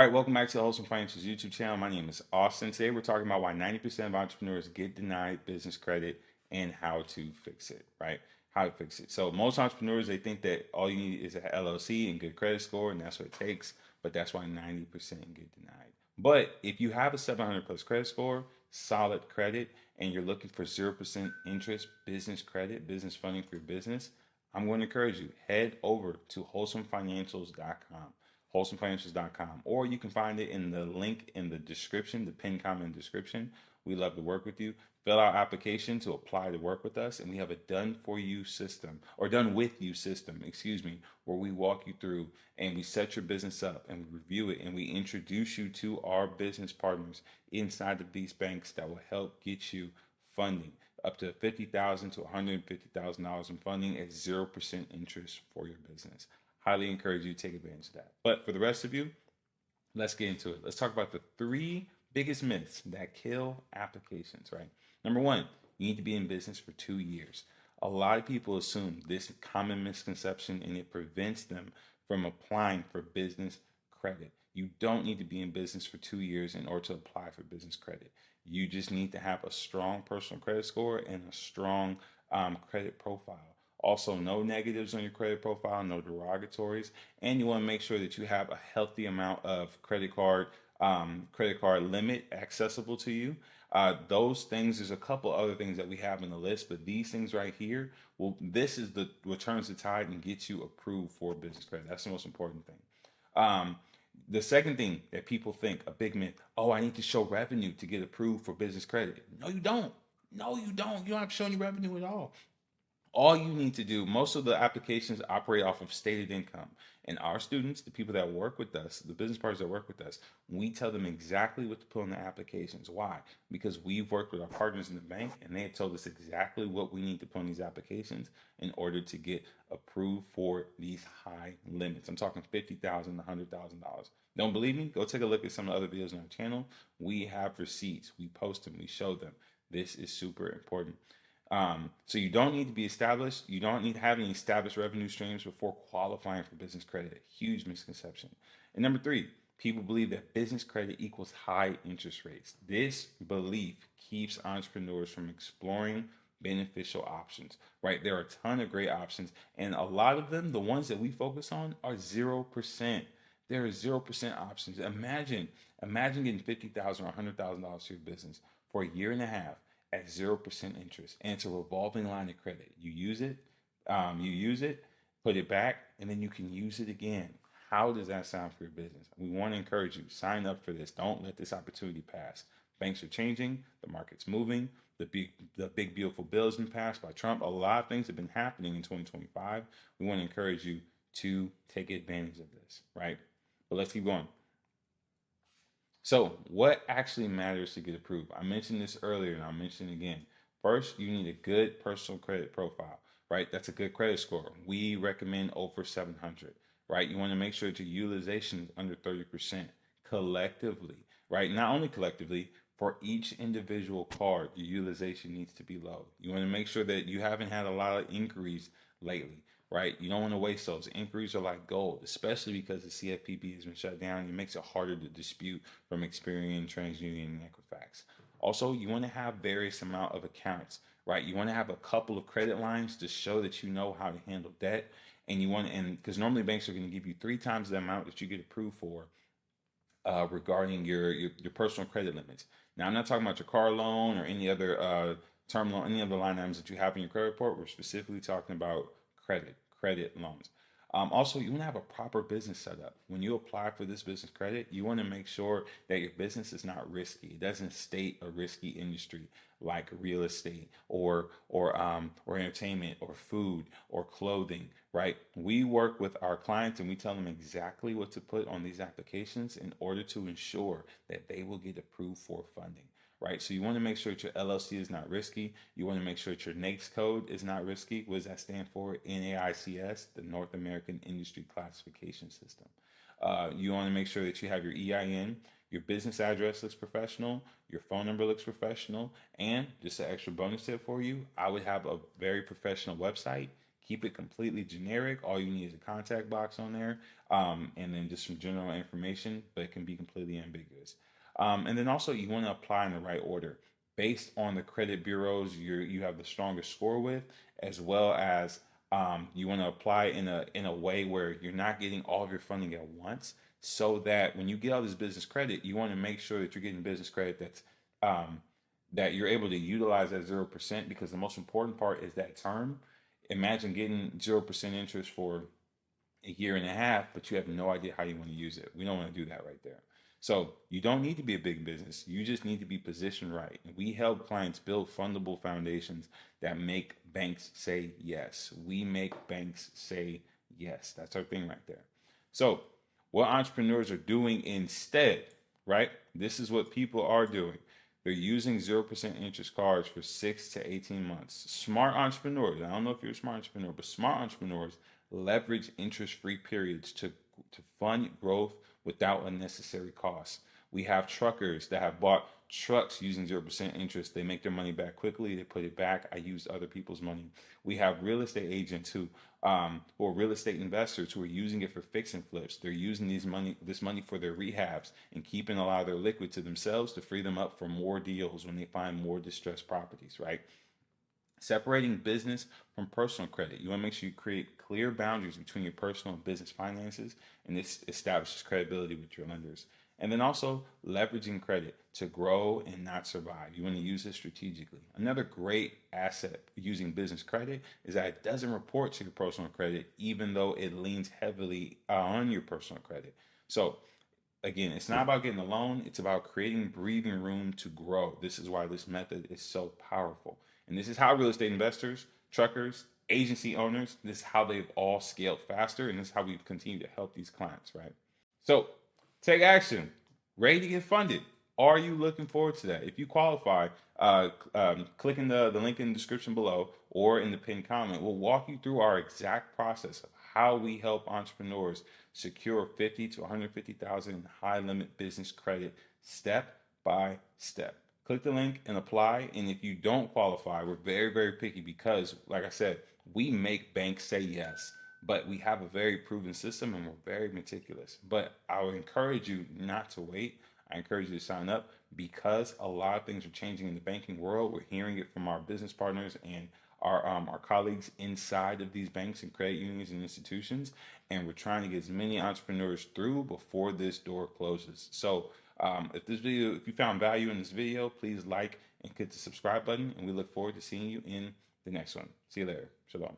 right, welcome back to the Wholesome Financials YouTube channel. My name is Austin. Today we're talking about why 90% of entrepreneurs get denied business credit and how to fix it, right? How to fix it. So most entrepreneurs, they think that all you need is an LLC and good credit score, and that's what it takes, but that's why 90% get denied. But if you have a 700 plus credit score, solid credit, and you're looking for 0% interest business credit, business funding for your business, I'm going to encourage you, head over to wholesomefinancials.com, wholesomefinancials.com, or you can find it in the link in the description, the pinned comment description. We love to work with you. Fill out application to apply to work with us, and we have a done for you system, or done with you system, excuse me, where we walk you through and we set your business up and we review it and we introduce you to our business partners inside of these banks that will help get you funding up to $50,000 to $150,000 in funding at 0% interest for your business. Highly encourage you to take advantage of that. But for the rest of you, let's get into it. Let's talk about the three biggest myths that kill applications, right? Number one, you need to be in business for 2 years. A lot of people assume this common misconception and it prevents them from applying for business credit. You don't need to be in business for 2 years in order to apply for business credit. You just need to have a strong personal credit score and a strong credit profile. Also, no negatives on your credit profile, no derogatories, and you want to make sure that you have a healthy amount of credit card limit accessible to you. Those things, there's a couple other things that we have in the list, but these things right here, well, this is what turns the tide and gets you approved for business credit. That's the most important thing. The second thing that people think, a big myth, oh, I need to show revenue to get approved for business credit. No, you don't. No, you don't. You don't have to show any revenue at all you need to do, most of the applications operate off of stated income. And our students, the people that work with us, the business partners that work with us, we tell them exactly what to put on the applications. Why? Because we've worked with our partners in the bank and they have told us exactly what we need to put on these applications in order to get approved for these high limits. I'm talking $50,000 to $100,000. Don't believe me? Go take a look at some of the other videos on our channel. We have receipts. We post them. We show them. This is super important. So you don't need to be established. You don't need to have any established revenue streams before qualifying for business credit. A huge misconception. And number three, people believe that business credit equals high interest rates. This belief keeps entrepreneurs from exploring beneficial options, right? There are a ton of great options, and a lot of them, the ones that we focus on, are 0%. There are 0% options. Imagine getting $50,000 or $100,000 to your business for a year and a half at 0% interest, and it's a revolving line of credit. You use it, put it back, and then you can use it again. How does that sound for your business? We want to encourage you, sign up for this. Don't let this opportunity pass. Banks are changing, the market's moving, the big beautiful bill has been passed by Trump. A lot of things have been happening in 2025. We want to encourage you to take advantage of this, right? But let's keep going. So, what actually matters to get approved? I mentioned this earlier and I'll mention it again. First, you need a good personal credit profile, right? That's a good credit score. We recommend over 700, right? You want to make sure that your utilization is under 30% collectively, right? Not only collectively, for each individual card, your utilization needs to be low. You want to make sure that you haven't had a lot of inquiries lately, right? You don't want to waste those. Inquiries are like gold, especially because the CFPB has been shut down. It makes it harder to dispute from Experian, TransUnion, and Equifax. Also, you want to have various amount of accounts, right? You want to have a couple of credit lines to show that you know how to handle debt, and because normally banks are going to give you 3 times the amount that you get approved for regarding your personal credit limits. Now, I'm not talking about your car loan or any other term loan, any other line items that you have in your credit report. We're specifically talking about credit loans. Also, you want to have a proper business setup. When you apply for this business credit, you want to make sure that your business is not risky. It doesn't state a risky industry like real estate or entertainment or food or clothing, right? We work with our clients and we tell them exactly what to put on these applications in order to ensure that they will get approved for funding, right? So you want to make sure that your LLC is not risky. You want to make sure that your NAICS code is not risky. What does that stand for? NAICS, the North American Industry Classification System. You want to make sure that you have your EIN, your business address looks professional, your phone number looks professional, and just an extra bonus tip for you, I would have a very professional website. Keep it completely generic. All you need is a contact box on there, and then just some general information, but it can be completely ambiguous. And then also you want to apply in the right order based on the credit bureaus you have the strongest score with, as well as you want to apply in a way where you're not getting all of your funding at once, so that when you get all this business credit, you want to make sure that you're getting business credit um, that you're able to utilize at 0%, because the most important part is that term. Imagine getting 0% interest for a year and a half, but you have no idea how you want to use it. We don't want to do that right there. So you don't need to be a big business. You just need to be positioned right. And we help clients build fundable foundations that make banks say yes. We make banks say yes. That's our thing right there. So what entrepreneurs are doing instead, right? This is what people are doing. They're using 0% interest cards for 6 to 18 months. Smart entrepreneurs, I don't know if you're a smart entrepreneur, but smart entrepreneurs leverage interest-free periods to fund growth without unnecessary costs. We have truckers that have bought trucks using 0% interest. They make their money back quickly. They put it back. I use other people's money. We have real estate agents or real estate investors who are using it for fix and flips. They're using this money for their rehabs and keeping a lot of their liquid to themselves to free them up for more deals when they find more distressed properties, right? Separating business from personal credit. You want to make sure you create clear boundaries between your personal and business finances, and this establishes credibility with your lenders. And then also leveraging credit to grow and not survive. You want to use it strategically. Another great asset using business credit is that it doesn't report to your personal credit, even though it leans heavily on your personal credit. So again, it's not about getting a loan, it's about creating breathing room to grow. This is why this method is so powerful. And this is how real estate investors, truckers, agency owners, this is how they've all scaled faster, and this is how we've continued to help these clients, right? So take action. Ready to get funded. Are you looking forward to that? If you qualify, click in the link in the description below or in the pinned comment. We'll walk you through our exact process of how we help entrepreneurs secure 50 to 150,000 in high limit business credit step by step. Click the link and apply. And if you don't qualify, we're very, very picky because, like I said, we make banks say yes, but we have a very proven system and we're very meticulous. But I would encourage you not to wait. I encourage you to sign up because a lot of things are changing in the banking world. We're hearing it from our business partners and our colleagues inside of these banks and credit unions and institutions, and we're trying to get as many entrepreneurs through before this door closes. So if you found value in this video, please like and hit the subscribe button, and we look forward to seeing you in the next one. See you later. Shalom.